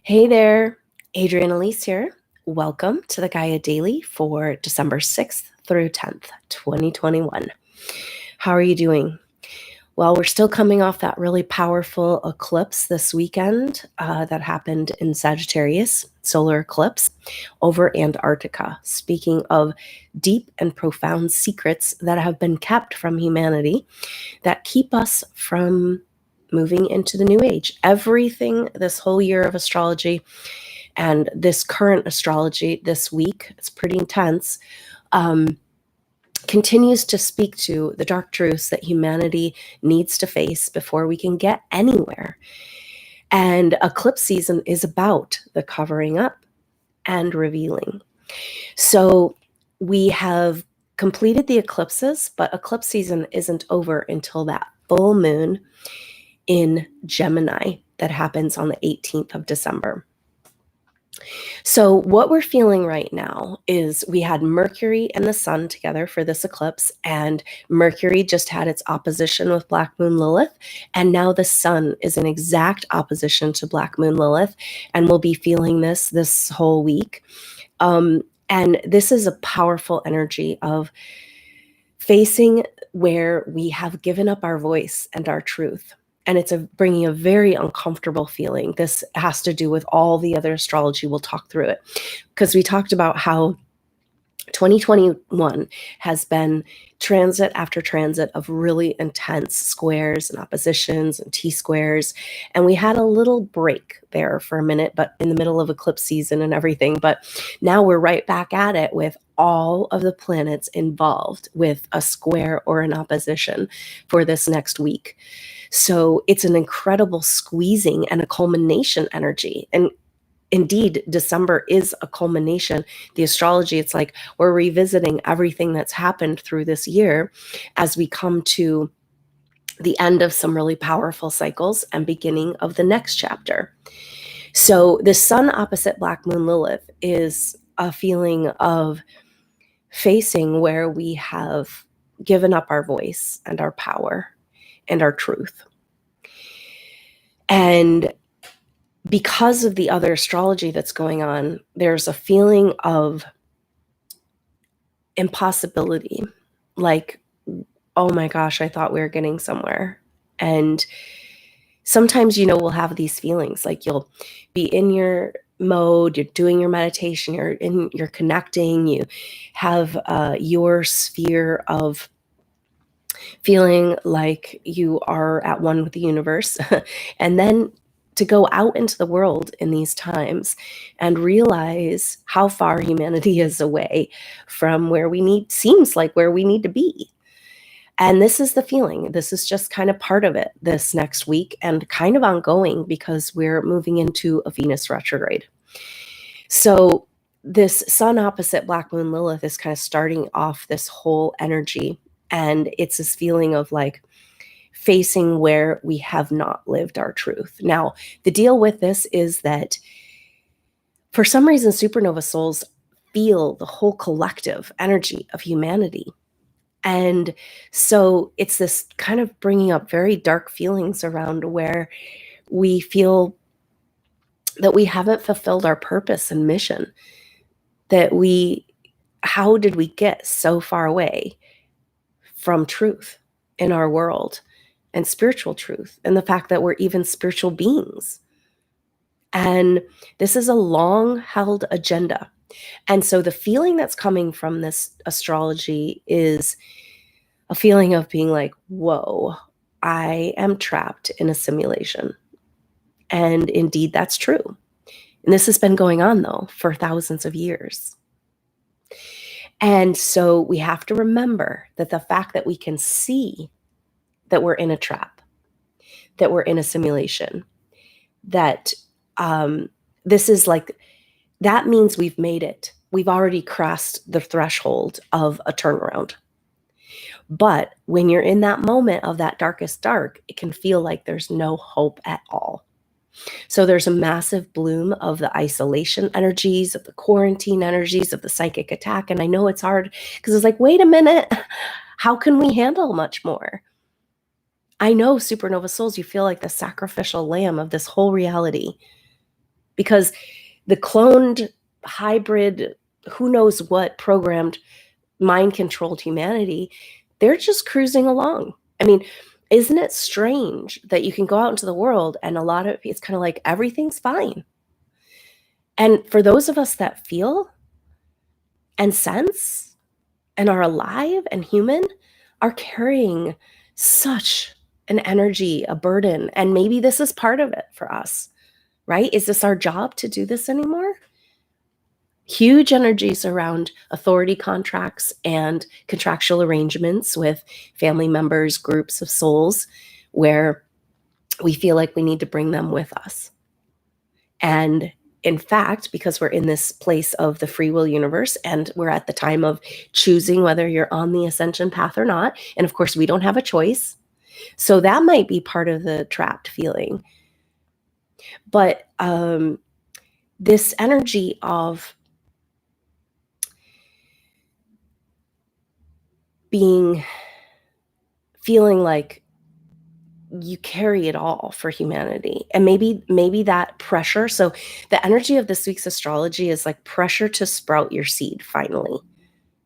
Hey there, Adrienne Elise here. Welcome to the GAIA Daily for December 6th through 10th, 2021. How are you doing? Well, we're still coming off that really powerful eclipse this weekend that happened in Sagittarius, solar eclipse over Antarctica. Speaking of deep and profound secrets that have been kept from humanity that keep us from moving into the new age. Everything this whole year of astrology and this current astrology this week, it's pretty intense, continues to speak to the dark truths that humanity needs to face before we can get anywhere. And eclipse season is about the covering up and revealing. So we have completed the eclipses, but eclipse season isn't over until that full moon in Gemini that happens on the 18th of December. So what we're feeling right now is we had Mercury and the Sun together for this eclipse, and Mercury just had its opposition with Black Moon Lilith, and now the Sun is in exact opposition to Black Moon Lilith, and we'll be feeling this whole week. And this is a powerful energy of facing where we have given up our voice and our truth. And it's bringing a very uncomfortable feeling. This has to do with all the other astrology. We'll talk through it because we talked about how 2021 has been transit after transit of really intense squares and oppositions and T-squares. And we had a little break there for a minute, but in the middle of eclipse season and everything. But now we're right back at it with all of the planets involved with a square or an opposition for this next week. So it's an incredible squeezing and a culmination energy. And indeed, December is a culmination. The astrology, it's like we're revisiting everything that's happened through this year as we come to the end of some really powerful cycles and beginning of the next chapter. So the Sun opposite Black Moon Lilith is a feeling of facing where we have given up our voice and our power and our truth. And because of the other astrology that's going on, there's a feeling of impossibility. Like, oh my gosh, I thought we were getting somewhere. And sometimes, we'll have these feelings like you'll be in your mode, you're doing your meditation, you're connecting, you have your sphere of feeling like you are at one with the universe. And then to go out into the world in these times and realize how far humanity is away from where seems like where we need to be. And this is the feeling. This is just kind of part of it this next week and kind of ongoing because we're moving into a Venus retrograde. So this Sun opposite Black Moon Lilith is kind of starting off this whole energy. And it's this feeling of like facing where we have not lived our truth. Now, the deal with this is that for some reason, supernova souls feel the whole collective energy of humanity. And so it's this kind of bringing up very dark feelings around where we feel that we haven't fulfilled our purpose and mission, that how did we get so far away from truth in our world and spiritual truth and the fact that we're even spiritual beings. And this is a long held agenda. And so the feeling that's coming from this astrology is a feeling of being like, whoa, I am trapped in a simulation. And indeed, that's true. And this has been going on, though, for thousands of years. And so we have to remember that the fact that we can see that we're in a trap, that we're in a simulation, that this is like, that means we've made it. We've already crossed the threshold of a turnaround. But when you're in that moment of that darkest dark, it can feel like there's no hope at all. So there's a massive bloom of the isolation energies, of the quarantine energies, of the psychic attack. And I know it's hard because it's like, wait a minute, how can we handle much more? I know supernova souls, you feel like the sacrificial lamb of this whole reality. because the cloned hybrid, who knows what programmed mind-controlled humanity, they're just cruising along. I mean, isn't it strange that you can go out into the world and a lot of it's kind of like everything's fine. And for those of us that feel and sense and are alive and human, are carrying such an energy, a burden, and maybe this is part of it for us, right? Is this our job to do this anymore? Huge energies around authority contracts and contractual arrangements with family members, groups of souls, where we feel like we need to bring them with us. And in fact, because we're in this place of the free will universe and we're at the time of choosing whether you're on the ascension path or not, and of course we don't have a choice. So that might be part of the trapped feeling. But this energy of feeling like you carry it all for humanity, and maybe that pressure. So the energy of this week's astrology is like pressure to sprout your seed finally.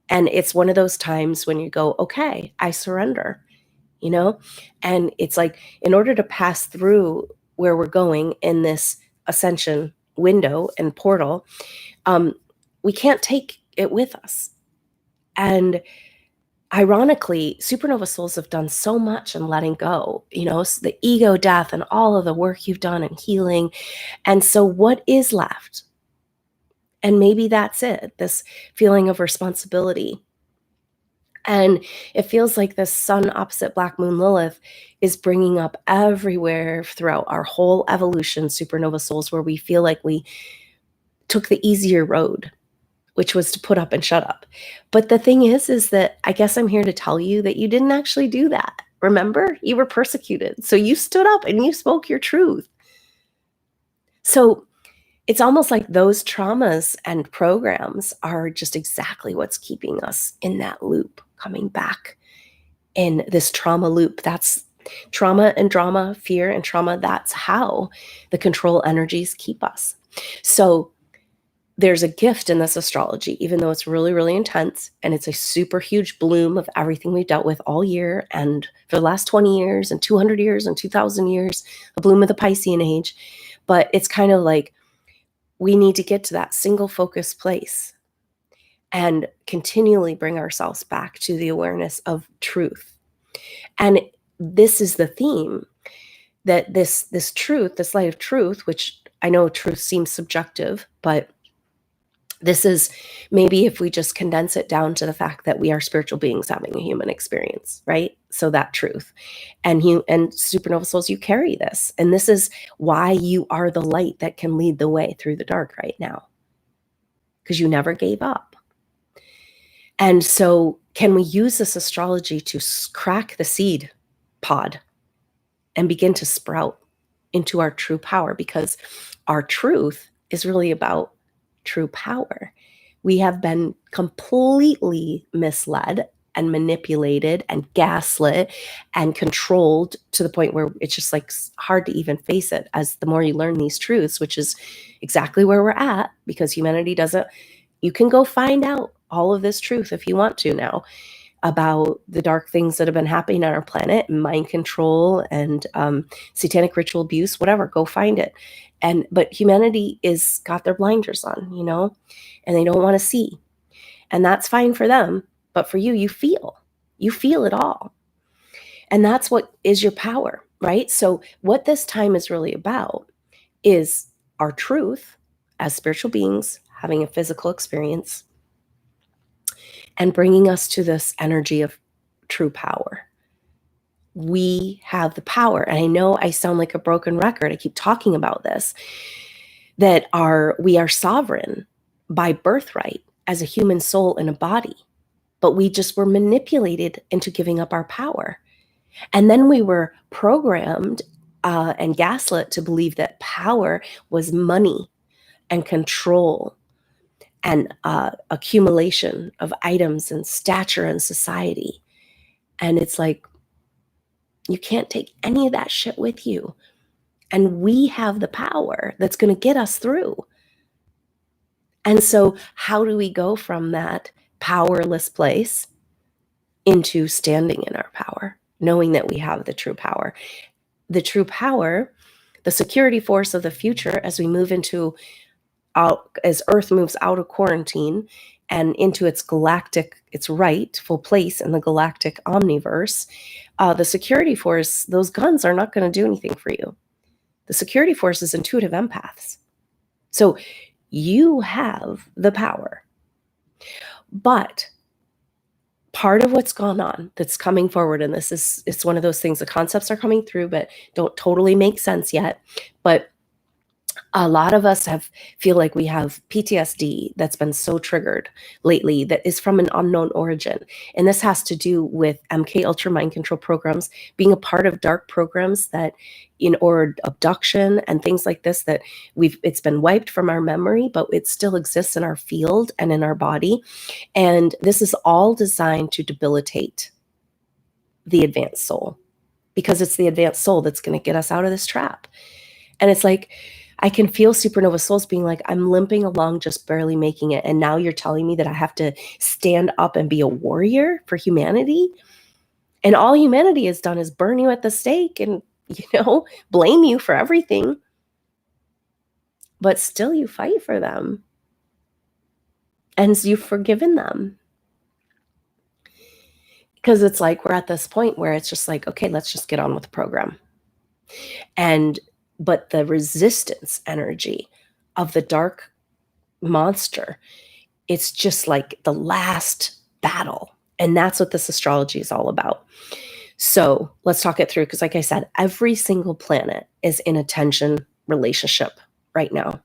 And it's one of those times when you go, okay, I surrender, you know? And it's like, in order to pass through where we're going in this ascension window and portal, we can't take it with us. And ironically, supernova souls have done so much in letting go, you know, the ego death and all of the work you've done in healing. And so what is left? And maybe that's it, this feeling of responsibility. And it feels like this sun opposite Black Moon Lilith is bringing up everywhere throughout our whole evolution, supernova souls, where we feel like we took the easier road, which was to put up and shut up. But the thing is that I guess I'm here to tell you that you didn't actually do that. Remember, you were persecuted. So you stood up and you spoke your truth. So it's almost like those traumas and programs are just exactly what's keeping us in that loop, coming back in this trauma loop. That's trauma and drama, fear and trauma. That's how the control energies keep us. So there's a gift in this astrology, even though it's really, really intense, and it's a super huge bloom of everything we've dealt with all year and for the last 20 years and 200 years and 2,000 years, a bloom of the Piscean age. But it's kind of like we need to get to that single focus place and continually bring ourselves back to the awareness of truth. And this is the theme, that this truth, this light of truth, which I know truth seems subjective, but this is maybe if we just condense it down to the fact that we are spiritual beings having a human experience, right? So that truth. And supernova souls, you carry this. And this is why you are the light that can lead the way through the dark right now. Because you never gave up. And so can we use this astrology to crack the seed pod and begin to sprout into our true power? Because our truth is really about true power. We have been completely misled and manipulated and gaslit and controlled to the point where it's just like hard to even face it, as the more you learn these truths, which is exactly where we're at, because humanity doesn't, you can go find out all of this truth if you want to now about the dark things that have been happening on our planet, mind control and satanic ritual abuse, whatever, go find it. But humanity is got their blinders on, you know, and they don't want to see. And that's fine for them. But for you, you feel it all. And that's what is your power, right? So what this time is really about is our truth as spiritual beings having a physical experience and bringing us to this energy of true power. We have the power. And I know I sound like a broken record. I keep talking about this, that we are sovereign by birthright as a human soul in a body, but we just were manipulated into giving up our power. And then we were programmed and gaslit to believe that power was money and control and accumulation of items and stature in society. And it's like, you can't take any of that shit with you. And we have the power that's going to get us through. And so how do we go from that powerless place into standing in our power, knowing that we have the true power? The true power, the security force of the future as we move into as Earth moves out of quarantine and into its rightful place in the galactic omniverse, the security force, those guns are not going to do anything for you. The security force is intuitive empaths. So you have the power. But part of what's gone on that's coming forward, and it's one of those things, the concepts are coming through, but don't totally make sense yet. But a lot of us feel like we have PTSD that's been so triggered lately that is from an unknown origin. And this has to do with MK Ultra mind control programs, being a part of dark programs or abduction and things like this, that it's been wiped from our memory, but it still exists in our field and in our body. And this is all designed to debilitate the advanced soul, because it's the advanced soul that's going to get us out of this trap. And it's like, I can feel supernova souls being like, I'm limping along, just barely making it. And now you're telling me that I have to stand up and be a warrior for humanity? And all humanity has done is burn you at the stake and, blame you for everything. But still you fight for them. And you've forgiven them. Because it's like, we're at this point where it's just like, okay, let's just get on with the program. But the resistance energy of the dark monster, it's just like the last battle. And that's what this astrology is all about. So let's talk it through, because like I said, every single planet is in a tension relationship right now.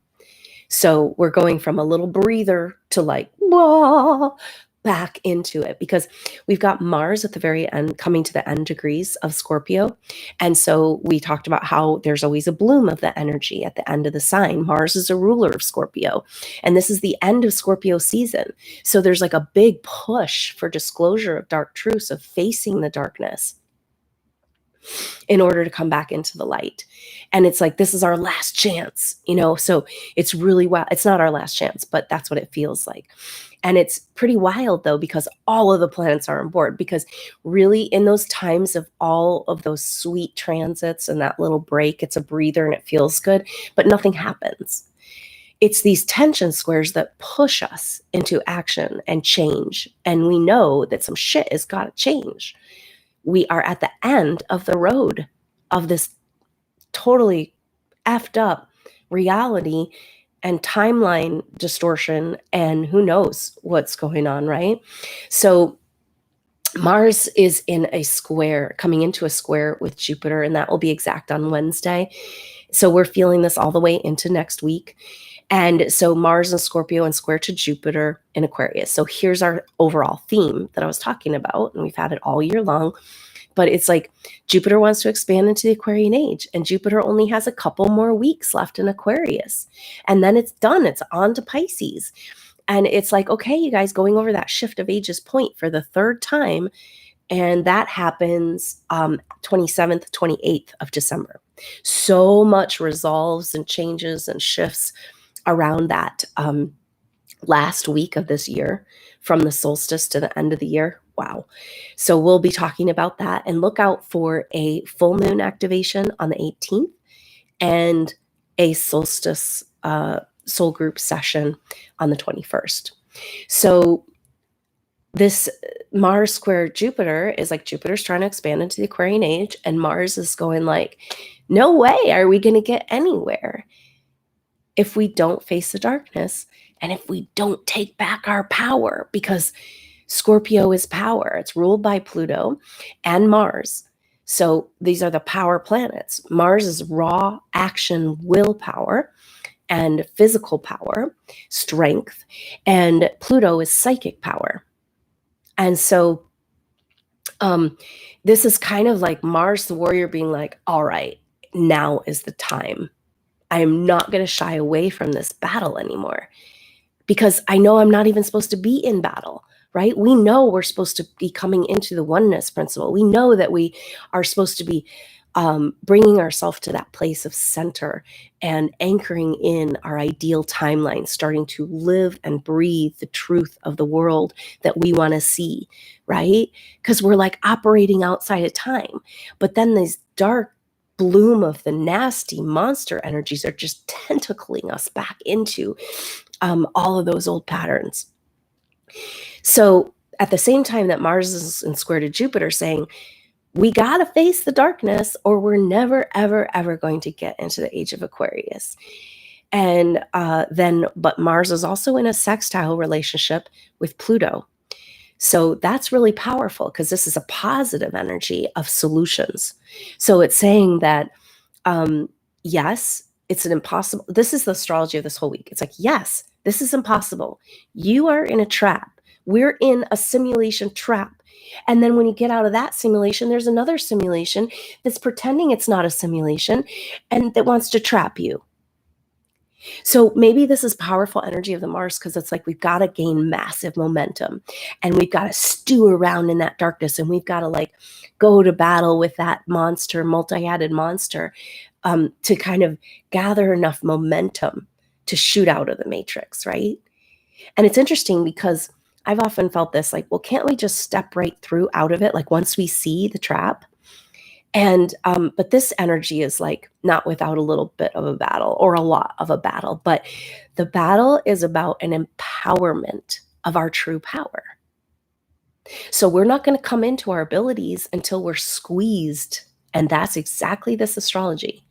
So we're going from a little breather to like, whoa, back into it, because we've got Mars at the very end, coming to the end degrees of Scorpio. And so we talked about how there's always a bloom of the energy at the end of the sign. Mars is a ruler of Scorpio, and this is the end of Scorpio season. So there's like a big push for disclosure of dark truths, of facing the darkness in order to come back into the light. And it's like, this is our last chance, so it's really wild. It's not our last chance, but that's what it feels like. And it's pretty wild though, because all of the planets are on board, because really in those times of all of those sweet transits and that little break, it's a breather and it feels good, but nothing happens. It's these tension squares that push us into action and change. And we know that some shit has got to change. We are at the end of the road of this totally effed up reality and timeline distortion, and who knows what's going on, right? So Mars is in a square, coming into a square with Jupiter, and that will be exact on Wednesday. So we're feeling this all the way into next week. And so Mars in Scorpio and square to Jupiter in Aquarius. So here's our overall theme that I was talking about, and we've had it all year long. But it's like Jupiter wants to expand into the Aquarian age, and Jupiter only has a couple more weeks left in Aquarius. And then it's done. It's on to Pisces. And it's like, okay, you guys, going over that shift of ages point for the third time. And that happens 27th, 28th of December. So much resolves and changes and shifts around that last week of this year, from the solstice to the end of the year. Wow. So we'll be talking about that, and look out for a full moon activation on the 18th and a solstice soul group session on the 21st. So this Mars square Jupiter is like, Jupiter's trying to expand into the Aquarian age, and Mars is going like, no way are we going to get anywhere if we don't face the darkness, and if we don't take back our power, because Scorpio is power. It's ruled by Pluto and Mars. So these are the power planets. Mars is raw action, willpower, and physical power, strength. And Pluto is psychic power. And so this is kind of like Mars, the warrior, being like, all right, now is the time. I am not going to shy away from this battle anymore, because I know I'm not even supposed to be in battle. right? We know we're supposed to be coming into the oneness principle. We know that we are supposed to be bringing ourselves to that place of center and anchoring in our ideal timeline, starting to live and breathe the truth of the world that we want to see, right? Because we're like operating outside of time. But then these dark bloom of the nasty monster energies are just tentacling us back into all of those old patterns. So at the same time that Mars is in square to Jupiter, saying, we got to face the darkness or we're never, ever, ever going to get into the age of Aquarius. And but Mars is also in a sextile relationship with Pluto. So that's really powerful because this is a positive energy of solutions. So it's saying that, yes, it's an impossible. This is the astrology of this whole week. It's like, yes, this is impossible. You are in a trap. We're in a simulation trap. And then when you get out of that simulation, there's another simulation that's pretending it's not a simulation and that wants to trap you. So maybe this is powerful energy of the Mars because it's like we've got to gain massive momentum and we've got to stew around in that darkness and we've got to like go to battle with that monster, multi-headed monster, to kind of gather enough momentum to shoot out of the matrix, right? And it's interesting because I've often felt this like, well, can't we just step right through out of it? Like once we see the trap. And, but this energy is like not without a little bit of a battle or a lot of a battle, but the battle is about an empowerment of our true power. So we're not going to come into our abilities until we're squeezed. And that's exactly this astrology.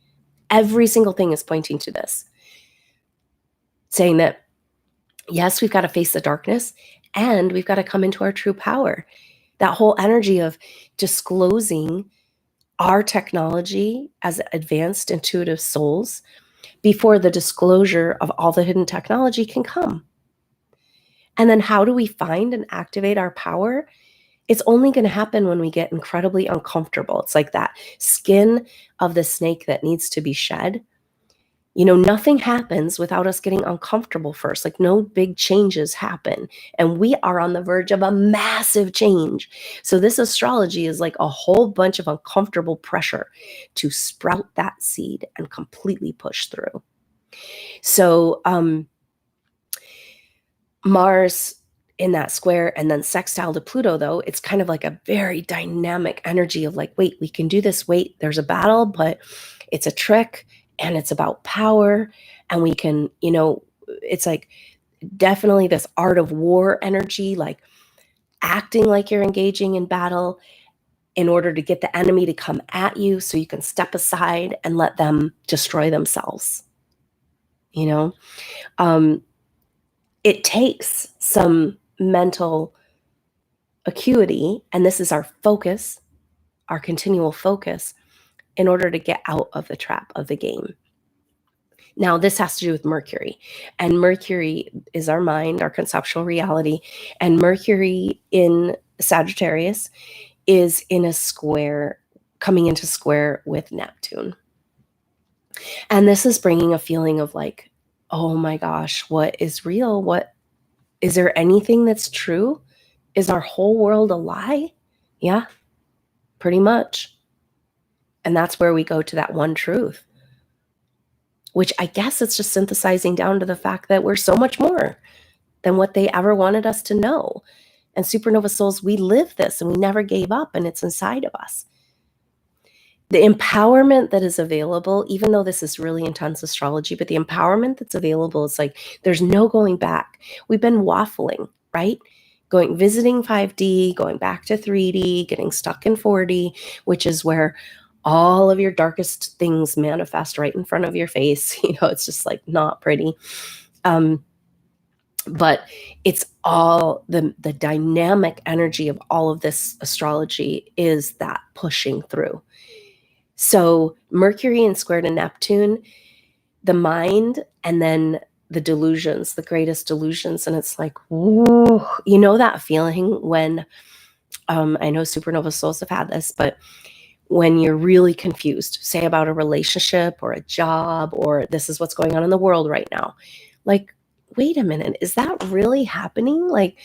Every single thing is pointing to this, saying that, yes, we've got to face the darkness and we've got to come into our true power. That whole energy of disclosing our technology as advanced intuitive souls before the disclosure of all the hidden technology can come. And then how do we find and activate our power? It's only going to happen when we get incredibly uncomfortable. It's like that skin of the snake that needs to be shed. You know, nothing happens without us getting uncomfortable first. Like no big changes happen. And we are on the verge of a massive change. So this astrology is like a whole bunch of uncomfortable pressure to sprout that seed and completely push through. So Mars in that square and then sextile to Pluto, though, it's kind of like a very dynamic energy of like, wait, we can do this. Wait, there's a battle, but it's a trick. And it's about power and we can, you know, it's like definitely this art of war energy, like acting like you're engaging in battle in order to get the enemy to come at you so you can step aside and let them destroy themselves. You know, it takes some mental acuity, and this is our focus, our continual focus, in order to get out of the trap of the game. Now, this has to do with Mercury, and Mercury is our mind, our conceptual reality, and Mercury in Sagittarius is in a square, coming into square with Neptune. And this is bringing a feeling of like, oh my gosh, what is real? What is there anything that's true? Is our whole world a lie? Yeah, pretty much. And that's where we go to that one truth, which I guess it's just synthesizing down to the fact that we're so much more than what they ever wanted us to know. And supernova souls, we live this and we never gave up, and it's inside of us. The empowerment that is available, even though this is really intense astrology, but the empowerment that's available is like, there's no going back. We've been waffling, right? Visiting 5D, going back to 3D, getting stuck in 4D, which is where all of your darkest things manifest right in front of your face. You know, it's just like not pretty. But it's all the dynamic energy of all of this astrology is that pushing through. So Mercury in square to Neptune, the mind, and then the delusions, the greatest delusions. And it's like, whoa, you know, that feeling when, I know supernova souls have had this, but when you're really confused, say about a relationship or a job, or this is what's going on in the world right now. Like, wait a minute, is that really happening? Like,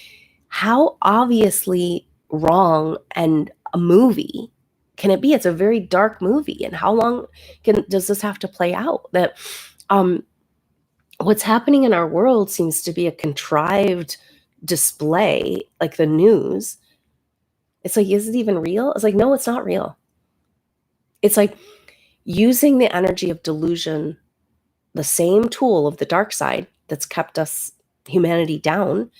how obviously wrong and a movie can it be? It's a very dark movie. And how long does this have to play out? That what's happening in our world seems to be a contrived display, like the news. It's like, is it even real? It's like, no, it's not real. It's like using the energy of delusion, the same tool of the dark side that's kept us, humanity, down,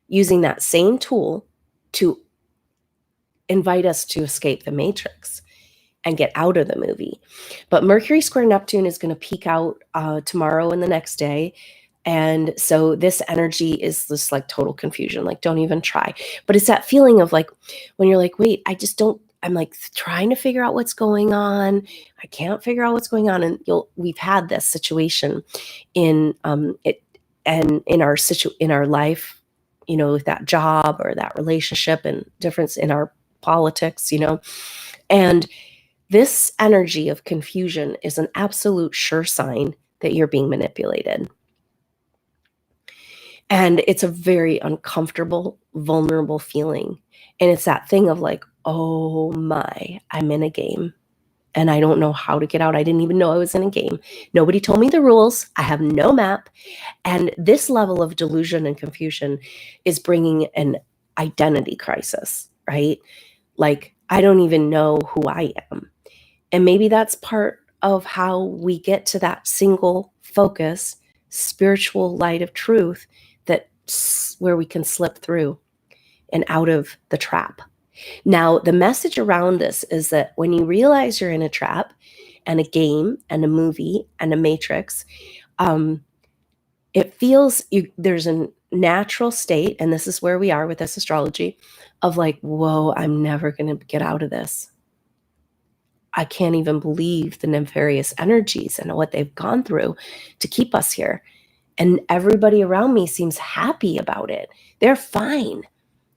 using that same tool to invite us to escape the matrix and get out of the movie. But Mercury square Neptune is going to peak out tomorrow and the next day. And so this energy is this like total confusion, like don't even try. But it's that feeling of like, when you're like, wait, I'm like trying to figure out what's going on. I can't figure out what's going on. And we've had this situation in it and in our life, you know, with that job or that relationship and difference in our politics, you know. And this energy of confusion is an absolute sure sign that you're being manipulated. And it's a very uncomfortable, vulnerable feeling. And it's that thing of like, oh my, I'm in a game and I don't know how to get out. I didn't even know I was in a game. Nobody told me the rules. I have no map. And this level of delusion and confusion is bringing an identity crisis, right? Like, I don't even know who I am. And maybe that's part of how we get to that single focus, spiritual light of truth, that's where we can slip through and out of the trap. Now, the message around this is that when you realize you're in a trap and a game and a movie and a matrix, it feels there's a natural state, and this is where we are with this astrology, of like, whoa, I'm never going to get out of this. I can't even believe the nefarious energies and what they've gone through to keep us here. And everybody around me seems happy about it. They're fine.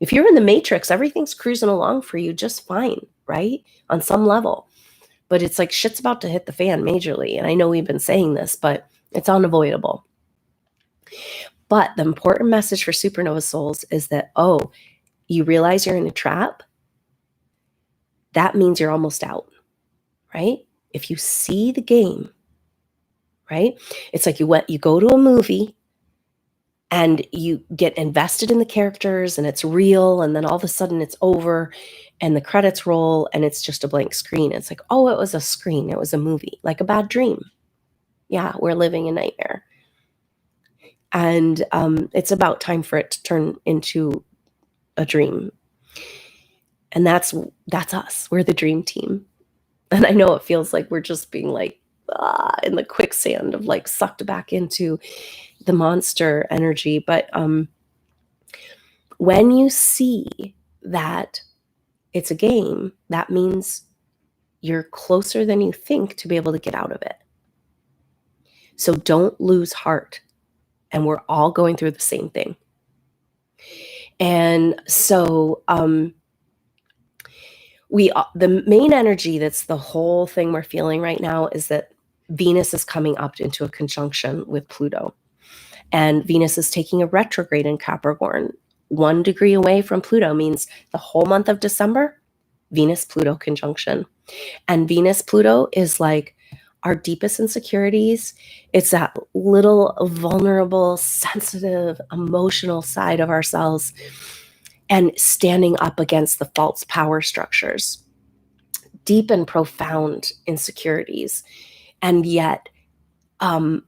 If you're in the matrix, everything's cruising along for you just fine, right? On some level. But it's like shit's about to hit the fan majorly. And I know we've been saying this, but it's unavoidable. But the important message for supernova souls is that, oh, you realize you're in a trap. That means you're almost out, right? If you see the game, right? It's like you go to a movie and you get invested in the characters and it's real, and then all of a sudden it's over and the credits roll and it's just a blank screen. It's like, oh, it was a screen. It was a movie, like a bad dream. Yeah, we're living a nightmare. And it's about time for it to turn into a dream. And that's us. We're the dream team. And I know it feels like we're just being like in the quicksand of like sucked back into the monster energy. But when you see that it's a game, that means you're closer than you think to be able to get out of it. So don't lose heart. And we're all going through the same thing. And so the main energy that's the whole thing we're feeling right now is that Venus is coming up into a conjunction with Pluto. And Venus is taking a retrograde in Capricorn. 1 degree away from Pluto means the whole month of December, Venus-Pluto conjunction. And Venus-Pluto is like our deepest insecurities. It's that little vulnerable, sensitive, emotional side of ourselves, and standing up against the false power structures, deep and profound insecurities, and yet empowerment,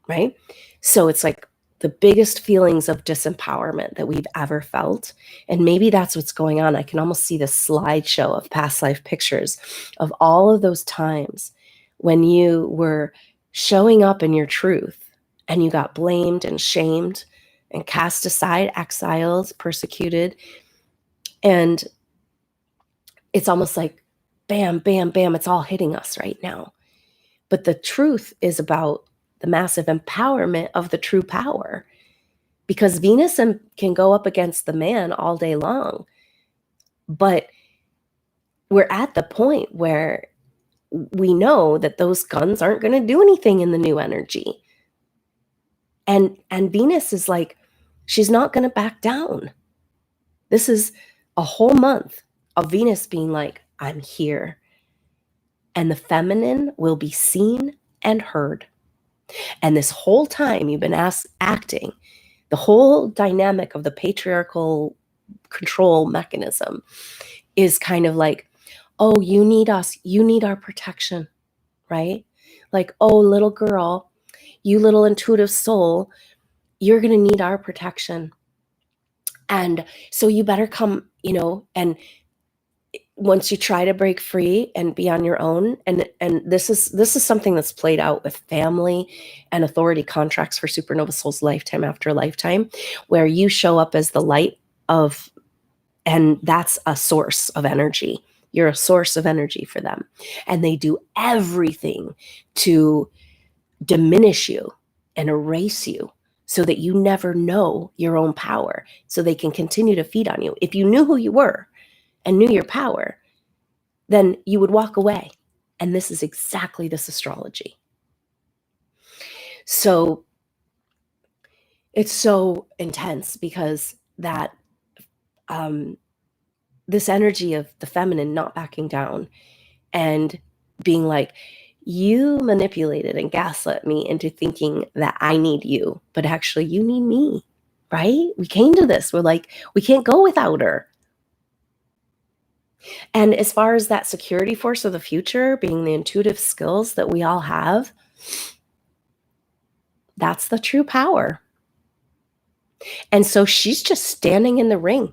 right? So it's like the biggest feelings of disempowerment that we've ever felt. And maybe that's what's going on. I can almost see the slideshow of past life pictures of all of those times when you were showing up in your truth and you got blamed and shamed and cast aside, exiled, persecuted. And it's almost like bam, bam, bam, it's all hitting us right now. But the truth is about the massive empowerment of the true power, because Venus can go up against the man all day long. But we're at the point where we know that those guns aren't going to do anything in the new energy. And Venus is like, She's not going to back down. This is a whole month of Venus being like, I'm here. And the feminine will be seen and heard. And this whole time you've been acting, the whole dynamic of the patriarchal control mechanism is kind of like, oh, you need us, you need our protection, right? Like, oh, little girl, you little intuitive soul, you're going to need our protection. And so you better come, and once you try to break free and be on your own, and this is something that's played out with family and authority contracts for supernova souls lifetime after lifetime, where you show up as the light of, and that's a source of energy. You're a source of energy for them. And they do everything to diminish you and erase you so that you never know your own power, so they can continue to feed on you. If you knew who you were and knew your power, then you would walk away. And this is exactly this astrology. So it's so intense because that this energy of the feminine not backing down and being like, you manipulated and gaslit me into thinking that I need you, but actually you need me, right? We came to this. We're like, we can't go without her. And as far as that security force of the future being the intuitive skills that we all have, that's the true power. And so she's just standing in the ring,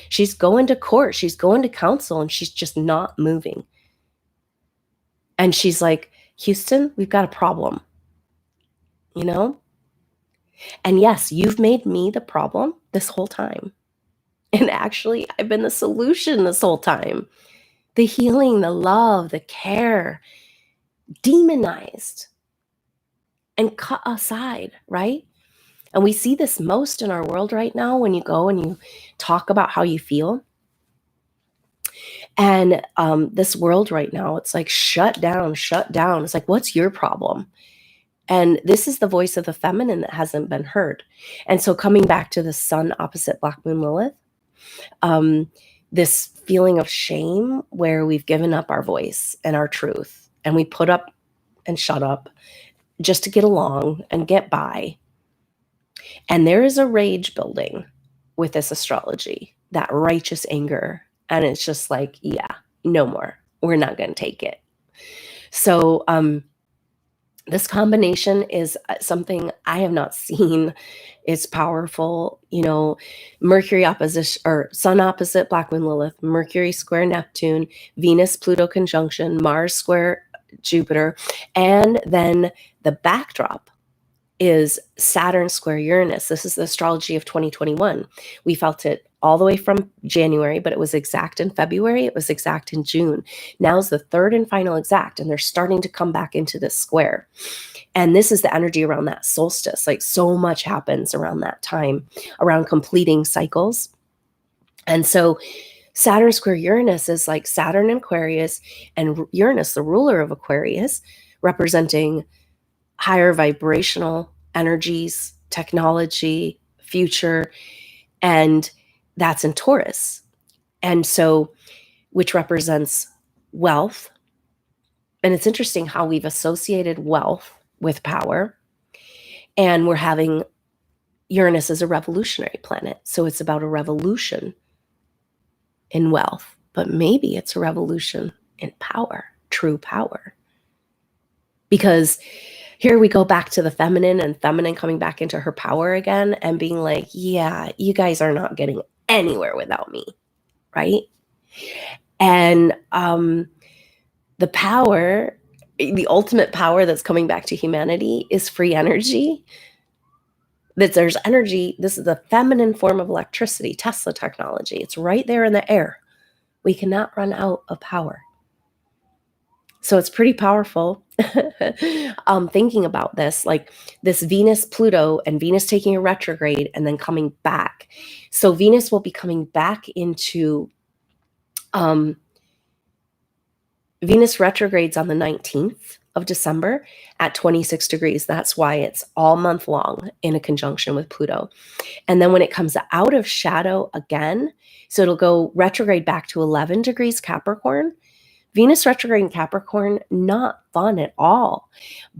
she's going to court, she's going to council, and she's just not moving. And she's like, Houston, we've got a problem, And yes, you've made me the problem this whole time. And actually, I've been the solution this whole time. The healing, the love, the care, demonized and cut aside, right? And we see this most in our world right now when you go and you talk about how you feel. And this world right now, it's like, shut down. It's like, what's your problem? And this is the voice of the feminine that hasn't been heard. And so coming back to the sun opposite Black Moon Lilith, this feeling of shame where we've given up our voice and our truth, and we put up and shut up just to get along and get by. And there is a rage building with this astrology, that righteous anger. And it's just like, yeah, no more. We're not going to take it. So this combination is something I have not seen. It's powerful. Mercury opposition, or sun opposite Black Moon Lilith, Mercury square Neptune, Venus Pluto conjunction, Mars square Jupiter, and then the backdrop is Saturn square Uranus. This is the astrology of 2021. We felt it all the way from January, but it was exact in February. It was exact in June. Now's the third and final exact, and they're starting to come back into this square. And this is the energy around that solstice. Like, so much happens around that time, around completing cycles. And so Saturn square Uranus is like Saturn in Aquarius, and Uranus, the ruler of Aquarius, representing higher vibrational energies, technology, future, and that's in Taurus. And so, which represents wealth. And it's interesting how we've associated wealth with power. And we're having Uranus as a revolutionary planet. So it's about a revolution in wealth, but maybe it's a revolution in power, true power. Because here we go back to the feminine, and feminine coming back into her power again and being like, yeah, you guys are not getting anywhere without me, right? And the power, the ultimate power that's coming back to humanity is free energy. That there's energy. This is the feminine form of electricity, Tesla technology. It's right there in the air. We cannot run out of power. So it's pretty powerful thinking about this, like this Venus, Pluto, and Venus taking a retrograde and then coming back. So Venus will be coming back into Venus retrogrades on the 19th of December at 26 degrees. That's why it's all month long in a conjunction with Pluto. And then when it comes out of shadow again, so it'll go retrograde back to 11 degrees Capricorn. Venus retrograde in Capricorn, not fun at all,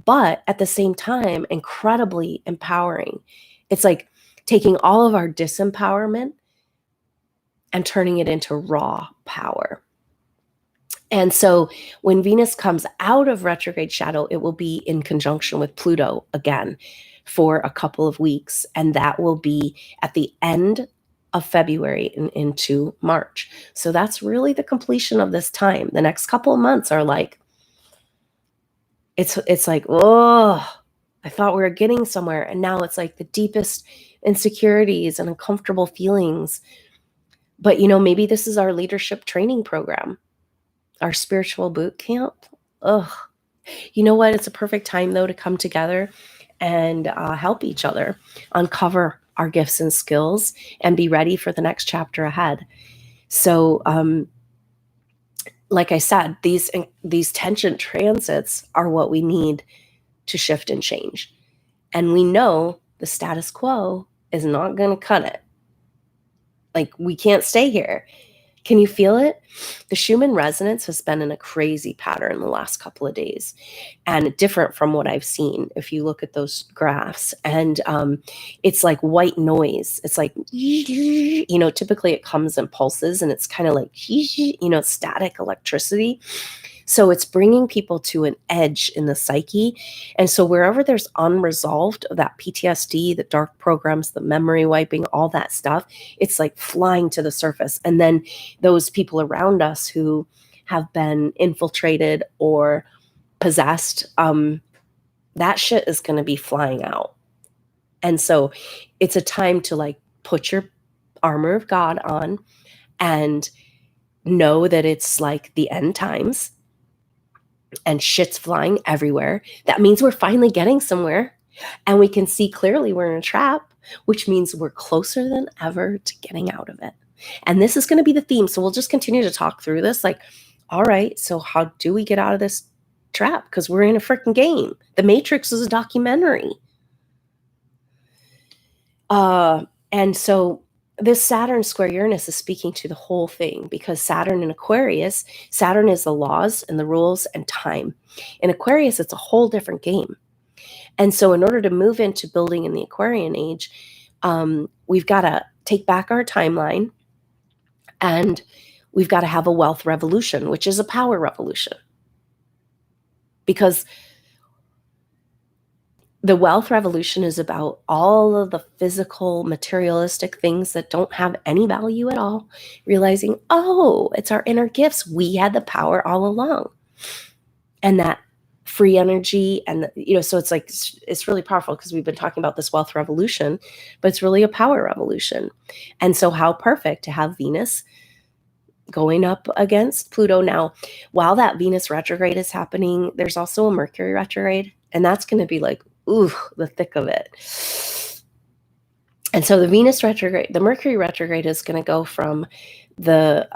but at the same time, incredibly empowering. It's like taking all of our disempowerment and turning it into raw power. And so when Venus comes out of retrograde shadow, it will be in conjunction with Pluto again for a couple of weeks. And that will be at the end of February and into March. So that's really the completion of this time. The next couple of months are like, it's like, oh, I thought we were getting somewhere. And now it's like the deepest insecurities and uncomfortable feelings. But, you know, maybe this is our leadership training program, our spiritual boot camp. Ugh. You know what? It's a perfect time, though, to come together and help each other uncover our gifts and skills and be ready for the next chapter ahead. So, like I said, these tangent transits are what we need to shift and change. And we know the status quo is not going to cut it. Like, we can't stay here. Can you feel it? The Schumann resonance has been in a crazy pattern the last couple of days, and different from what I've seen if you look at those graphs. And it's like white noise. It's like, you know, typically it comes in pulses, and it's kind of like, you know, static electricity. So it's bringing people to an edge in the psyche. And so wherever there's unresolved, that PTSD, the dark programs, the memory wiping, all that stuff, it's like flying to the surface. And then those people around us who have been infiltrated or possessed, that shit is going to be flying out. And so it's a time to like put your armor of God on and know that it's like the end times. And shit's flying everywhere. That means we're finally getting somewhere, and we can see clearly we're in a trap, which means we're closer than ever to getting out of it. And this is going to be the theme. So we'll just continue to talk through this. Like, all right, so how do we get out of this trap? Because we're in a freaking game. The Matrix is a documentary. And so this Saturn square Uranus is speaking to the whole thing, because Saturn in Aquarius, Saturn is the laws and the rules and time. In Aquarius, it's a whole different game. And so in order to move into building in the Aquarian age, we've got to take back our timeline, and we've got to have a wealth revolution, which is a power revolution. Because the wealth revolution is about all of the physical, materialistic things that don't have any value at all, realizing, oh, it's our inner gifts. We had the power all along. And that free energy, and, you know, so it's like, it's really powerful, because we've been talking about this wealth revolution, but it's really a power revolution. And so how perfect to have Venus going up against Pluto. Now, while that Venus retrograde is happening, there's also a Mercury retrograde, and that's going to be like, ooh, the thick of it. And so the Venus retrograde, the Mercury retrograde is going to go from the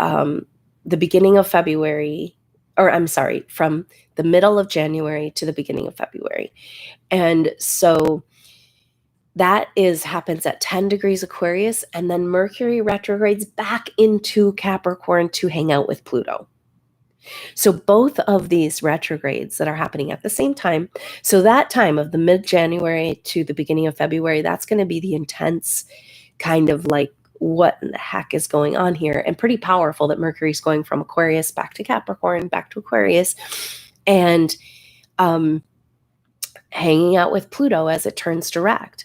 beginning of February, or I'm sorry, from the middle of January to the beginning of February. And so that happens at 10 degrees Aquarius, and then Mercury retrogrades back into Capricorn to hang out with Pluto. So both of these retrogrades that are happening at the same time, so that time of the mid-January to the beginning of February, that's going to be the intense kind of like, what in the heck is going on here? And pretty powerful that Mercury's going from Aquarius back to Capricorn, back to Aquarius, and hanging out with Pluto as it turns direct.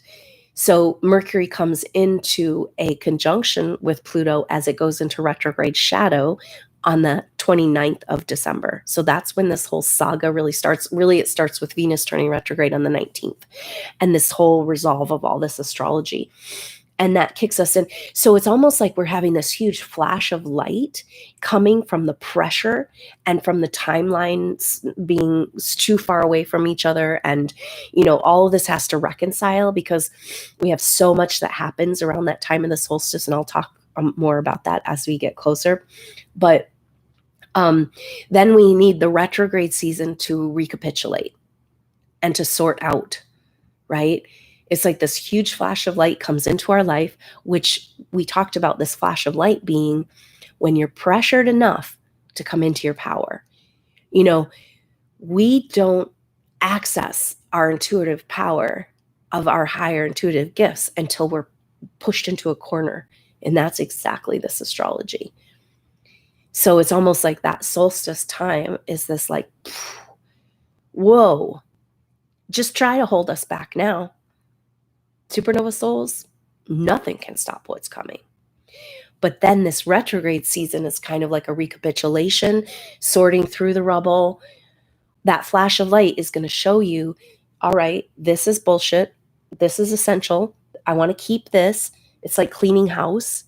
So Mercury comes into a conjunction with Pluto as it goes into retrograde shadow on the 29th of December. So that's when this whole saga really starts. Really, it starts with Venus turning retrograde on the 19th, and this whole resolve of all this astrology. And that kicks us in. So it's almost like we're having this huge flash of light coming from the pressure and from the timelines being too far away from each other. And, you know, all of this has to reconcile, because we have so much that happens around that time of the solstice. And I'll talk more about that as we get closer. But Then we need the retrograde season to recapitulate and to sort out, right? It's like this huge flash of light comes into our life, which we talked about this flash of light being when you're pressured enough to come into your power. You know, we don't access our intuitive power of our higher intuitive gifts until we're pushed into a corner. And that's exactly this astrology. So it's almost like that solstice time is this like, whoa, just try to hold us back now. Supernova souls, nothing can stop what's coming. But then this retrograde season is kind of like a recapitulation, sorting through the rubble. That flash of light is going to show you, all right, this is bullshit. This is essential. I want to keep this. It's like cleaning house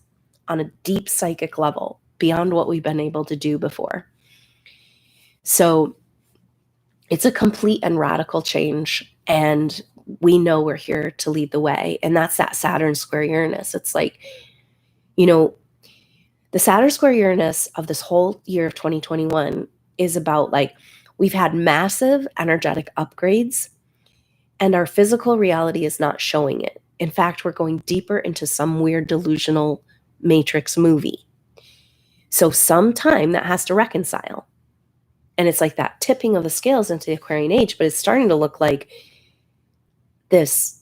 on a deep psychic level beyond what we've been able to do before. So it's a complete and radical change. And we know we're here to lead the way. And that's that Saturn square Uranus. It's like, you know, the Saturn square Uranus of this whole year of 2021 is about like, we've had massive energetic upgrades and our physical reality is not showing it. In fact, we're going deeper into some weird delusional Matrix movie. So sometime that has to reconcile. And it's like that tipping of the scales into the Aquarian age, but it's starting to look like this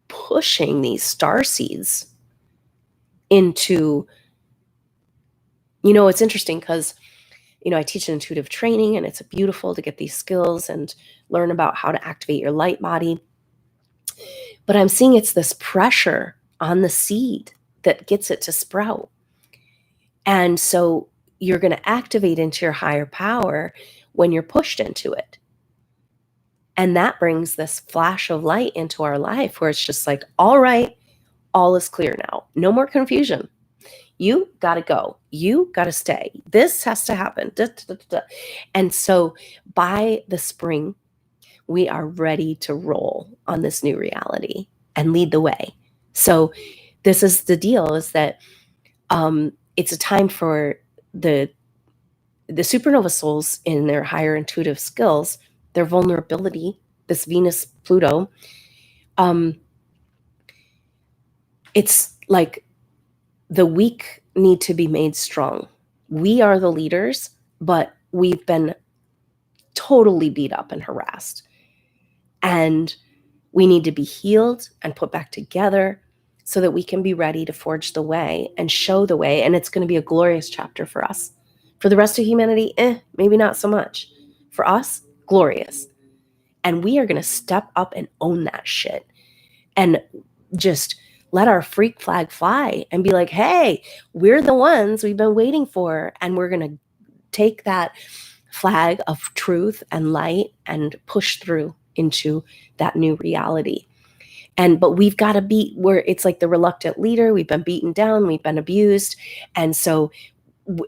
pushing these star seeds into, you know, it's interesting because, you know, I teach intuitive training and it's beautiful to get these skills and learn about how to activate your light body. But I'm seeing it's this pressure on the seed that gets it to sprout. And so you're going to activate into your higher power when you're pushed into it. And that brings this flash of light into our life where it's just like, all right, all is clear now. No more confusion. You got to go. You got to stay. This has to happen. Da, da, da, da. And so by the spring, we are ready to roll on this new reality and lead the way. So this is the deal, is that it's a time for the supernova souls in their higher intuitive skills, their vulnerability, this Venus Pluto. It's like the weak need to be made strong. We are the leaders, but we've been totally beat up and harassed. And we need to be healed and put back together so that we can be ready to forge the way and show the way. And it's going to be a glorious chapter for us. For the rest of humanity, maybe not so much. For us, glorious. And we are going to step up and own that shit and just let our freak flag fly and be like, hey, we're the ones we've been waiting for. And we're going to take that flag of truth and light and push through into that new reality. But we've got to be where it's like the reluctant leader. We've been beaten down. We've been abused. And so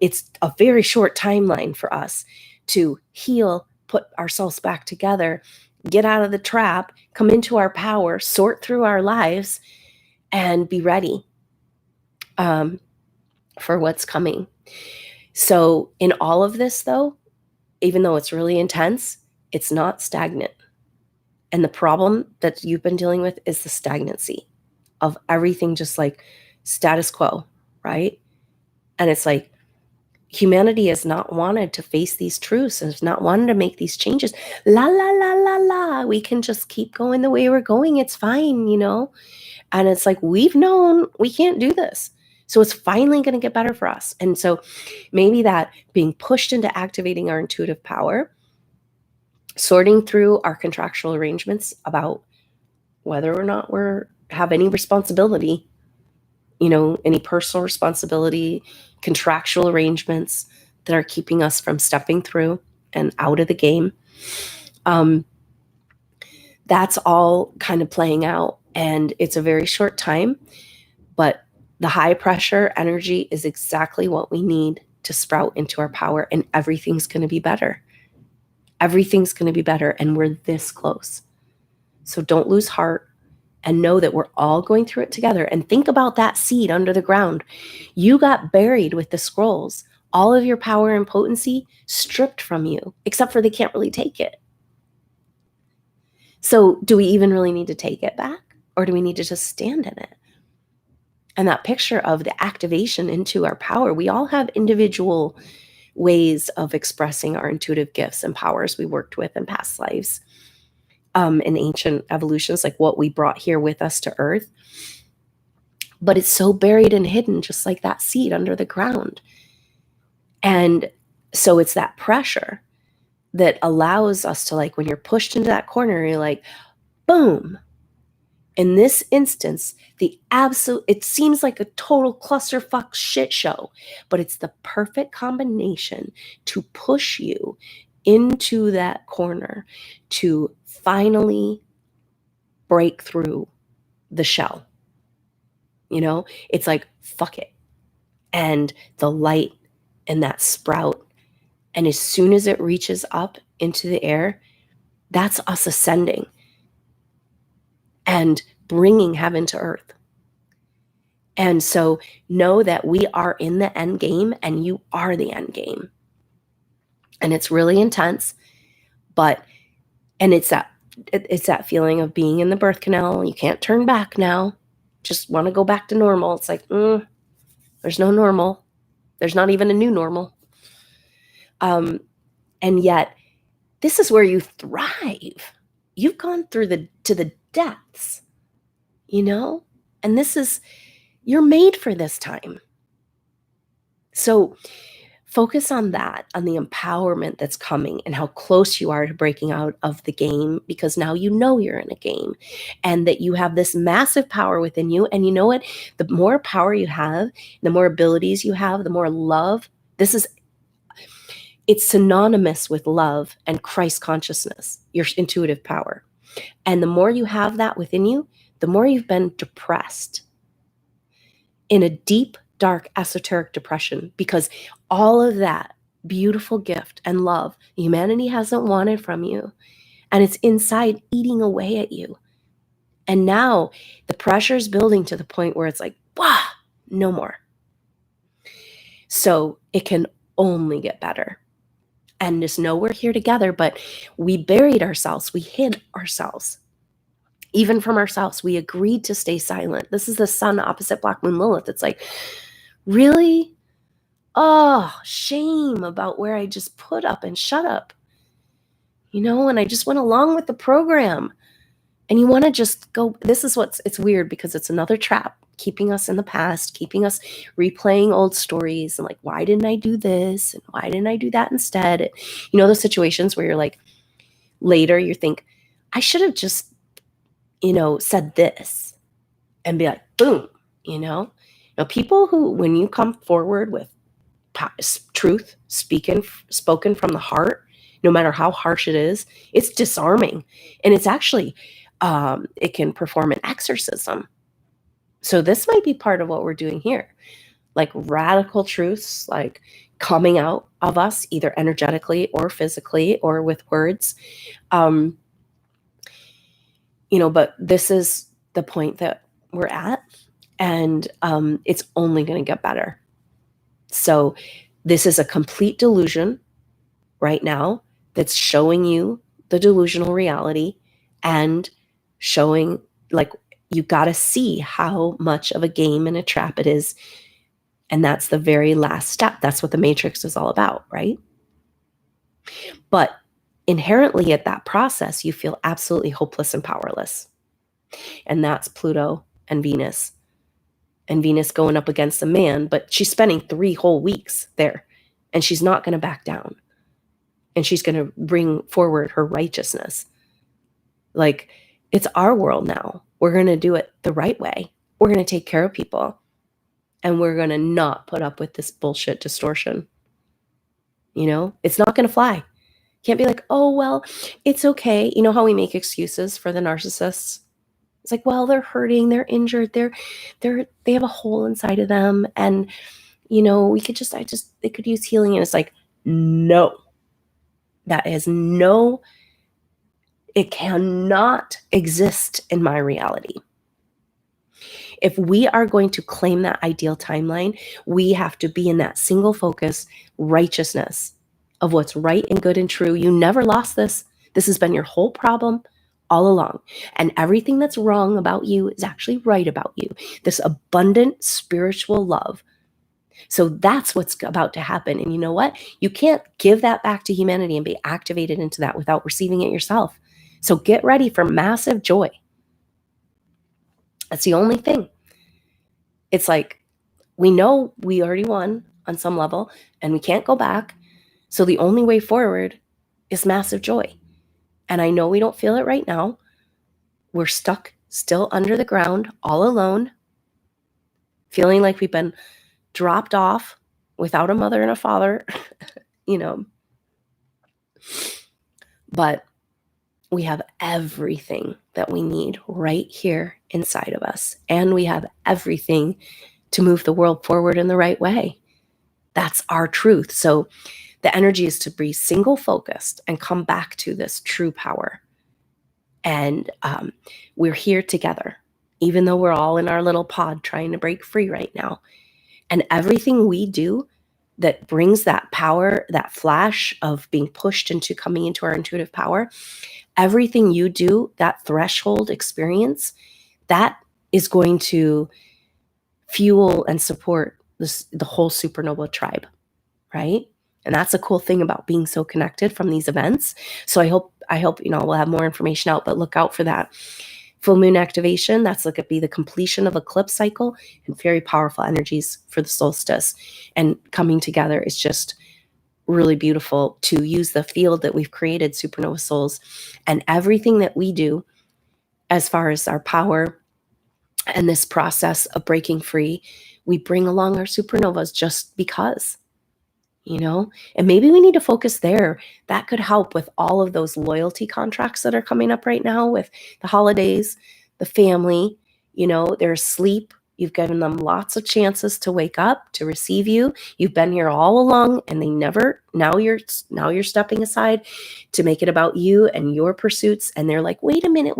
it's a very short timeline for us to heal, put ourselves back together, get out of the trap, come into our power, sort through our lives, and be ready for what's coming. So in all of this, though, even though it's really intense, it's not stagnant. And the problem that you've been dealing with is the stagnancy of everything, just like status quo, right? And it's like humanity has not wanted to face these truths and has not wanted to make these changes. La, la, la, la, la. We can just keep going the way we're going. It's fine, you know? And it's like, we've known we can't do this. So it's finally going to get better for us. And so maybe that being pushed into activating our intuitive power, sorting through our contractual arrangements about whether or not we have any responsibility, you know, any personal responsibility, contractual arrangements that are keeping us from stepping through and out of the game. That's all kind of playing out. And it's a very short time, but the high pressure energy is exactly what we need to sprout into our power, and everything's going to be better. Everything's going to be better, and we're this close. So don't lose heart and know that we're all going through it together. And think about that seed under the ground. You got buried with the scrolls all of your power and potency stripped from you, except for they can't really take it. So do we even really need to take it back, or do we need to just stand in it? And that picture of the activation into our power, we all have individual ways of expressing our intuitive gifts and powers we worked with in past lives, in ancient evolutions, like what we brought here with us to Earth. But it's so buried and hidden, just like that seed under the ground. And so it's that pressure that allows us to, like, when you're pushed into that corner, you're like, boom. In this instance, it seems like a total clusterfuck shit show, but it's the perfect combination to push you into that corner to finally break through the shell. You know, it's like, fuck it. And the light and that sprout, and as soon as it reaches up into the air, that's us ascending and bringing heaven to earth. And so know that we are in the end game, and you are the end game. And it's really intense, and it's that feeling of being in the birth canal. You can't turn back now. Just want to go back to normal. It's like, there's no normal. There's not even a new normal. And yet, this is where you thrive. You've gone through to the depths, you know? And you're made for this time. So focus on that, on the empowerment that's coming and how close you are to breaking out of the game, because now you know you're in a game and that you have this massive power within you. And you know what? The more power you have, the more abilities you have, the more love. It's synonymous with love and Christ consciousness, your intuitive power. And the more you have that within you, the more you've been depressed in a deep, dark, esoteric depression, because all of that beautiful gift and love humanity hasn't wanted from you, and it's inside eating away at you. And now the pressure is building to the point where it's like, wow, no more. So it can only get better. And just know we're here together, but we buried ourselves. We hid ourselves. Even from ourselves, we agreed to stay silent. This is the sun opposite Black Moon Lilith. It's like, really? Oh, shame about where I just put up and shut up. You know, and I just went along with the program. And you want to just go, it's weird because it's another trap, keeping us in the past, keeping us replaying old stories and like, why didn't I do this? And why didn't I do that instead? You know, those situations where you're like, later you think, I should have just, said this, and be like, boom, people who, when you come forward with truth, spoken from the heart, no matter how harsh it is, it's disarming. And it's actually, it can perform an exorcism. So this might be part of what we're doing here, like radical truths, like coming out of us, either energetically or physically or with words. But this is the point that we're at, and it's only going to get better. So this is a complete delusion right now that's showing you the delusional reality and showing, like, you got to see how much of a game and a trap it is. And that's the very last step. That's what the Matrix is all about, right? But inherently at that process, you feel absolutely hopeless and powerless. And that's Pluto and Venus. And Venus going up against a man, but she's spending 3 whole weeks there. And she's not going to back down. And she's going to bring forward her righteousness. Like, it's our world now. We're going to do it the right way. We're going to take care of people. And we're going to not put up with this bullshit distortion. It's not going to fly. Can't be like, oh, well, it's okay. You know how we make excuses for the narcissists? It's like, well, they're hurting, they're injured, they have a hole inside of them. And, we could they could use healing. And it's like, no, it cannot exist in my reality. If we are going to claim that ideal timeline, we have to be in that single focus righteousness of what's right and good and true. You never lost this. This has been your whole problem all along. And everything that's wrong about you is actually right about you. This abundant spiritual love. So that's what's about to happen. And you know what? You can't give that back to humanity and be activated into that without receiving it yourself. So get ready for massive joy. That's the only thing. It's like, we know we already won on some level and we can't go back. So the only way forward is massive joy. And I know we don't feel it right now. We're stuck still under the ground, all alone, feeling like we've been dropped off without a mother and a father, you know. But we have everything that we need right here inside of us. And we have everything to move the world forward in the right way. That's our truth. So the energy is to be single focused and come back to this true power. And we're here together, even though we're all in our little pod trying to break free right now. And everything we do that brings that power, that flash of being pushed into coming into our intuitive power, everything you do, that threshold experience, that is going to fuel and support the whole supernova tribe, right? And that's a cool thing about being so connected from these events. So I hope, we'll have more information out, but look out for that. Full moon activation, that's like be the completion of eclipse cycle, and very powerful energies for the solstice. And coming together is just really beautiful to use the field that we've created, supernova souls, and everything that we do as far as our power and this process of breaking free, we bring along our supernovas just because. And maybe we need to focus there. That could help with all of those loyalty contracts that are coming up right now with the holidays, the family, their sleep. You've given them lots of chances to wake up, to receive you. You've been here all along and they never, now you're stepping aside to make it about you and your pursuits. And they're like, wait a minute.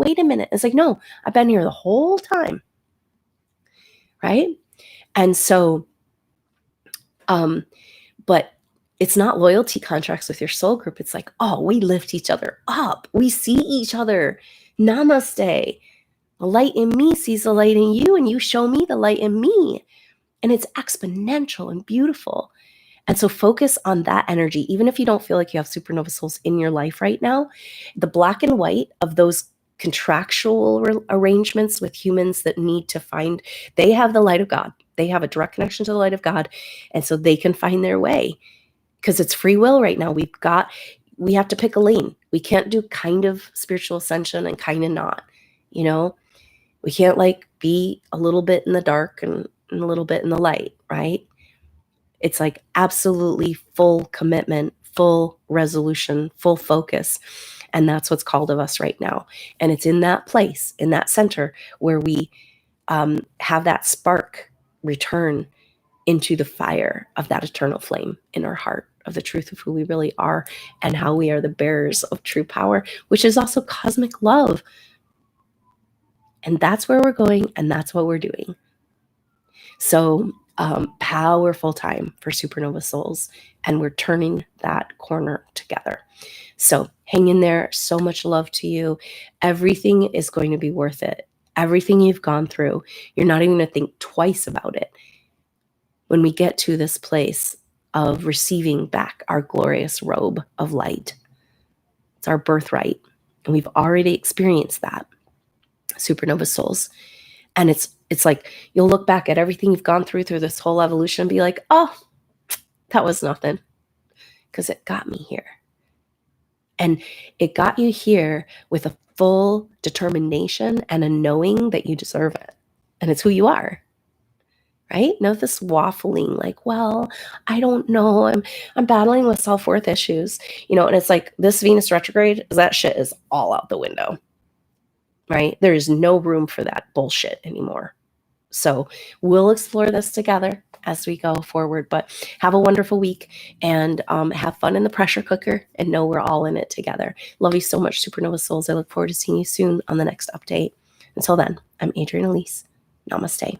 It's like, no, I've been here the whole time. Right. And so, but it's not loyalty contracts with your soul group. It's like, oh, we lift each other up. We see each other. Namaste. The light in me sees the light in you, and you show me the light in me. And it's exponential and beautiful. And so focus on that energy. Even if you don't feel like you have supernova souls in your life right now, the black and white of those contractual arrangements with humans that need to find, they have the light of God. They have a direct connection to the light of God. And so they can find their way. Because it's free will right now. We have to pick a lane. We can't do kind of spiritual ascension and kind of not, We can't be a little bit in the dark and a little bit in the light, right? It's like absolutely full commitment, full resolution, full focus. And that's what's called of us right now. And it's in that place, in that center, where we have that spark return into the fire of that eternal flame in our heart, of the truth of who we really are and how we are the bearers of true power, which is also cosmic love. And that's where we're going, and that's what we're doing. So powerful time for supernova souls, and we're turning that corner together. So hang in there. So much love to you. Everything is going to be worth it. Everything you've gone through, you're not even going to think twice about it when we get to this place of receiving back our glorious robe of light. It's our birthright. And we've already experienced that, supernova souls. And it's like, you'll look back at everything you've gone through this whole evolution and be like, oh, that was nothing. Because it got me here. And it got you here with a full determination and a knowing that you deserve it. And it's who you are. Right? No, this waffling, like, well, I don't know. I'm battling with self-worth issues, and it's like this Venus retrograde, that shit is all out the window. Right? There is no room for that bullshit anymore. So we'll explore this together as we go forward, but have a wonderful week and have fun in the pressure cooker and know we're all in it together. Love you so much, supernova souls. I look forward to seeing you soon on the next update. Until then, I'm Adrienne Elise. Namaste.